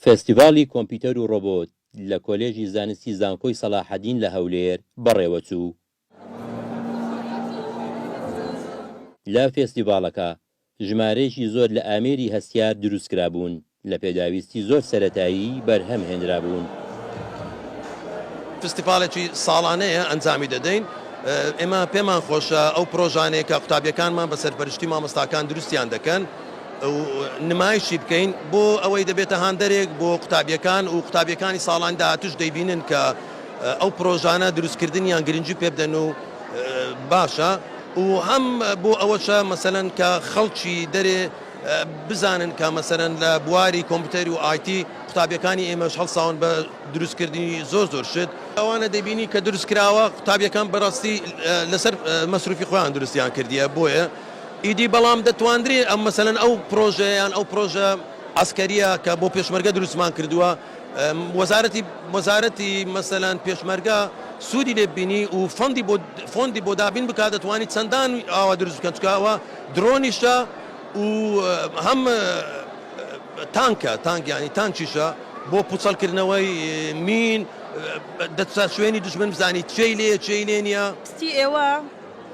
فێستیڤاڵی کۆمپیوتەر و ڕۆبۆت لە کۆلێژی زانستی زانکۆی سەلاحەدین لە هەولێر بەڕێوەچوو. لە فێستیڤاڵەکە ژمارەیەکی زۆر لە ئامێری هەستیار دروستکرابوون لە پێداویستی زۆر سەرەتایی بەرهەم هێنرابوون. فستیڤالێکی ساڵانەیە ئەنجامی دەدەین. ئێمە پێمان خۆشە ئەو پرۆژانەیە کە قوتابیەکانمان بە سەرپەرشتی مامۆستاکان دروستیان دەکەن نمایشی بکەین بۆ ئەوەی دەبێتە هاندەرێک بۆ قوتابیەکان و قوتابیەکانی ساڵانی داهاتوش دەیبینن کە ئەو پرۆژانە دروستکردنیان گرنگی پێ بدەن و باشە و هەم بۆ ئەوەشە مەسەلەن کە خەڵکی دەرێ بزانن کە مەسەلەن لە بواری کۆمپیوتەر و ئایتی قوتابیەکانی ئێمەش هەڵساون بە دروستکردنی زۆر شت ئەوانە دەبینی کە دروستکراوە قوتابیەکان بەڕاستی لەسەر مەسروفی خۆیان دروستیان کردیە بۆیە ئیدی بەڵام دەتواندرێت ئەم مەسەلەن ئەو پرۆژەیان ئەو پرۆژە عسکەریە کە بۆ پێشمەرگە دروستمان کردووە وەزارەتی مەسەلەن پێشمەرگە سوودی لێ بینی و فۆندی بۆ دابین بکات دەتوانیت چەندان ئاوا دروست بکەن چکەوە درۆنیشە و هەم تانک ینی تانکیشە بۆ پوچەڵکردنەوەی مین دەچە شوێنی دژمن بزانیت چێی لێ چێی لێ نییە. ستی ئێوە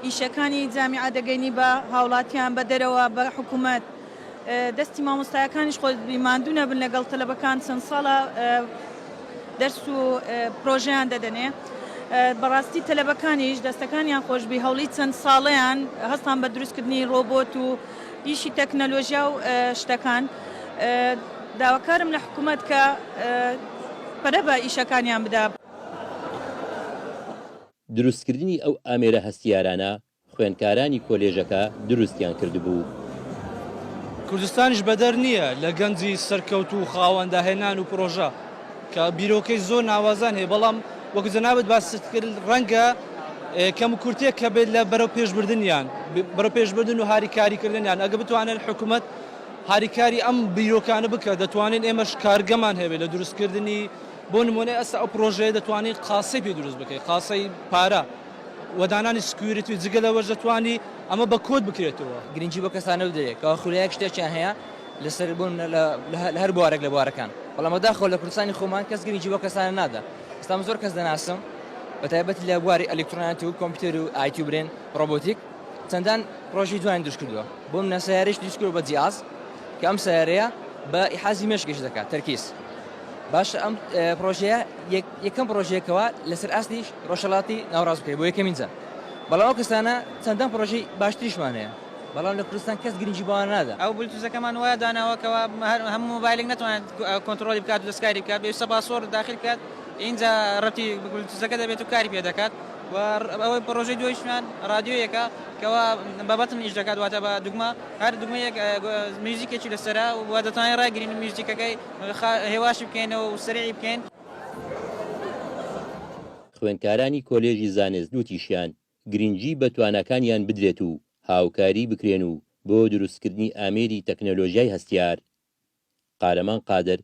ئیشەکانی جامیعە دەگەینی بە هاوڵاتیان بە دەرەوە بە حکوومەت دەستی مامۆستایەکانیش خۆ بیماندوو نەبن لەگەڵ تەلەبەکان چەند ساڵە دەرس و پرۆژەیان دەدەنێ. بەڕاستی تەلەبەکانیش دەستەکانیان خۆشببی هەوڵی چەند ساڵەیان هەستان بە دروستکردنی ڕۆبۆت و ئیشی تەکنەلۆژیا و شتەکان. داواکارم لە حکوومەت کە پەرە بە ئیشەکانیان بدا. دروستکردنی ئەو ئامێرە هەستیارانە خوێندکارانی کۆلێژەکە دروستیان کردبوو. کوردستانیش بەدەر نییە لە گەنجی سەرکەوت و خاوەنداهێنان و پرۆژە کە بیرۆکەی زۆر ناوازان هەیە بەڵام وەکو جەنابەت باست کرد ڕەنگە کەم و کورتێک کە بێت لە بەرەو پێشبردنیان بەرەو پێشبردن و هاریکاریکردنیان ئەگە بتوانن حکوومەت هاریکاری ئەم بیرۆکانە بکە دەتوانین ئێمەش کارگەمان هەبێت لە دروستکردنی بۆ نمونە ئەستا ئەو پرۆژەیە دەتوانین قاسەی پێ دروست بکەیت قاسەی پارە وەدانانی سکیوریتی جگە لەوەش دەتوانی ئەمە بە کۆد بکرێتەوە. گرنگی بۆ کەسانە بدرێت کە خولەیەک شتێکیان هەیە لەسەر بوون لە هەر بوارێک لە بوارەکان بەڵام داخۆ لە کوردستانی خۆمان کەس گرنگی بۆ کەسانە نادا. ئێستا زۆر کەس دەناسم بە تایبەتی لە بواری ئەلکترۆنیاتی و کۆمپیوتەر و ئایتی و برێن ڕۆبۆتیک چەندان پرۆژەی جوانی دروست کردووە بۆ منە سەیارەیەش دروست کردووە بە جیاز کە ئەم سەیارەیە بە ئیحازی مێشکێش دەکات تەرکیز. باش ئەم پرۆژەیە یەکەم پرۆژەیەکەوە لەسەر ئاستیش ڕۆژهەڵاتی ناوڕاست بکەیت بۆ یەکەمین جار. بەڵام ئەو کەسانە چەندان پرۆژەی باشتریشمان هەیە بەڵام لە کوردستان کەس گرنگی بۆیان نادا. ئەو بلوتوزەکەمان وایە داناوەکەوە هەموو مۆبایلێک ناتوانێت کۆنتڕۆلی بکات و دەستکاری بکات بێویستە پاسۆرد داخل بکات اینجا ڕەتی بلوتوزەکە دەبێت و کاری پێ دەکات و ئەوەی پرۆژەی دوایشمان رادیۆیەکە کەەوە بەبەتن ئیش دەکات واتە بە دوگمە هەر دوگمەیەک میوزیکێکی لەسەرا و دەتوانین ڕاگرین میوزیکەکەی هێواشی بکەینەوە و سەرعی بکەین. خوێندکارانی کۆلێژی زانست دوتیشیان گرنگی بە توانەکانیان بدرێت و هاوکاری بکرێن و بۆ دروستکردنی ئامێری تەکنەلۆژیای هەستیار. قارەمان قادر،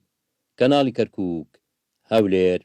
کەناڵی کەرکووک، هەولێر.